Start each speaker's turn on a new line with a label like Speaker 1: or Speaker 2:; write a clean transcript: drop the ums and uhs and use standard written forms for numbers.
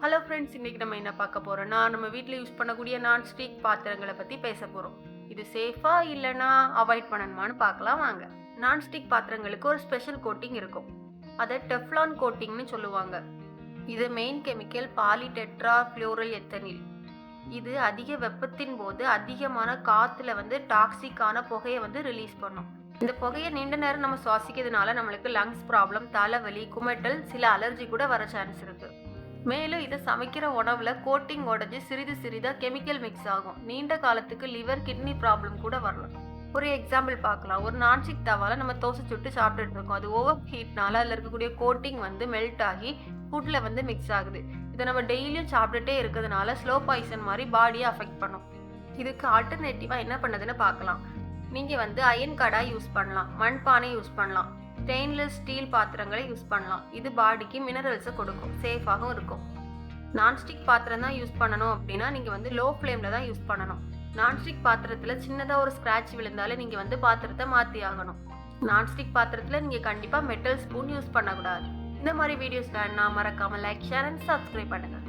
Speaker 1: Hello friends, இன்னைக்கு நம்ம என்ன பார்க்க போறோம்னா, நம்ம வீட்டில் யூஸ் பண்ணக்கூடிய நான்ஸ்டிக் பாத்திரங்களை பற்றி பேச போகிறோம். இது சேஃபா இல்லைனா அவாய்ட் பண்ணணுமான்னு பார்க்கலாம் வாங்க. நான்ஸ்டிக் பாத்திரங்களுக்கு ஒரு ஸ்பெஷல் கோட்டிங் இருக்கும். அதை டெஃப்லான் கோட்டிங்னு சொல்லுவாங்க. இது மெயின் கெமிக்கல் பாலிடெட்ரா ஃப்ளோரல் எத்தனில். இது அதிக வெப்பத்தின் போது அதிகமான காற்றுல டாக்ஸிக்கான புகையை ரிலீஸ் பண்ணும். இந்த புகையை நீண்ட நேரம் நம்ம சுவாசிக்கிறதுனால நம்மளுக்கு லங்ஸ் ப்ராப்ளம், தலைவலி, குமட்டல், சில அலர்ஜி கூட வர சான்ஸ் இருக்கு. மேலும் இதை சமைக்கிற உணவுல கோட்டிங் உடஞ்சி சிறிது சிறிதாக கெமிக்கல் மிக்ஸ் ஆகும். நீண்ட காலத்துக்கு லிவர், கிட்னி ப்ராப்ளம் கூட வரலாம். ஒரு எக்ஸாம்பிள் பார்க்கலாம். ஒரு நான்ஸ்டிக் தவால நம்ம தோசை சுட்டு சாப்பிட்டுட்டு இருக்கோம். அது ஓவர் ஹீட்னால அதில் இருக்கக்கூடிய கோட்டிங் மெல்ட் ஆகி ஃபுட்ல மிக்ஸ் ஆகுது. இதை நம்ம டெய்லியும் சாப்பிட்டுட்டே இருக்கிறதுனால ஸ்லோ பாய்சன் மாதிரி பாடியை அஃபெக்ட் பண்ணும். இதுக்கு ஆல்டர்னேட்டிவா என்ன பண்ணதுன்னு பார்க்கலாம். நீங்க அயன் கடாய் யூஸ் பண்ணலாம், மண்பானை யூஸ் பண்ணலாம், ஸ்டெயின்லெஸ் ஸ்டீல் பாத்திரங்களை யூஸ் பண்ணலாம். இது பாடிக்கு மினரல்ஸை கொடுக்கும், சேஃபாகவும் இருக்கும். நான்ஸ்டிக் பாத்திரம் தான் யூஸ் பண்ணணும் அப்படின்னா நீங்கள் லோ ஃப்ளேமில் தான் யூஸ் பண்ணணும். நான்ஸ்டிக் பாத்திரத்தில் சின்னதாக ஒரு ஸ்க்ராட்ச் விழுந்தாலே நீங்கள் பாத்திரத்தை மாற்றி ஆகணும். நான்ஸ்டிக் பாத்திரத்தில் நீங்கள் கண்டிப்பாக மெட்டல் ஸ்பூன் யூஸ் பண்ணக்கூடாது. இந்த மாதிரி வீடியோஸ் வேணா மறக்காமல் லைக், ஷேர் அண்ட் சப்ஸ்கிரைப் பண்ணுங்கள்.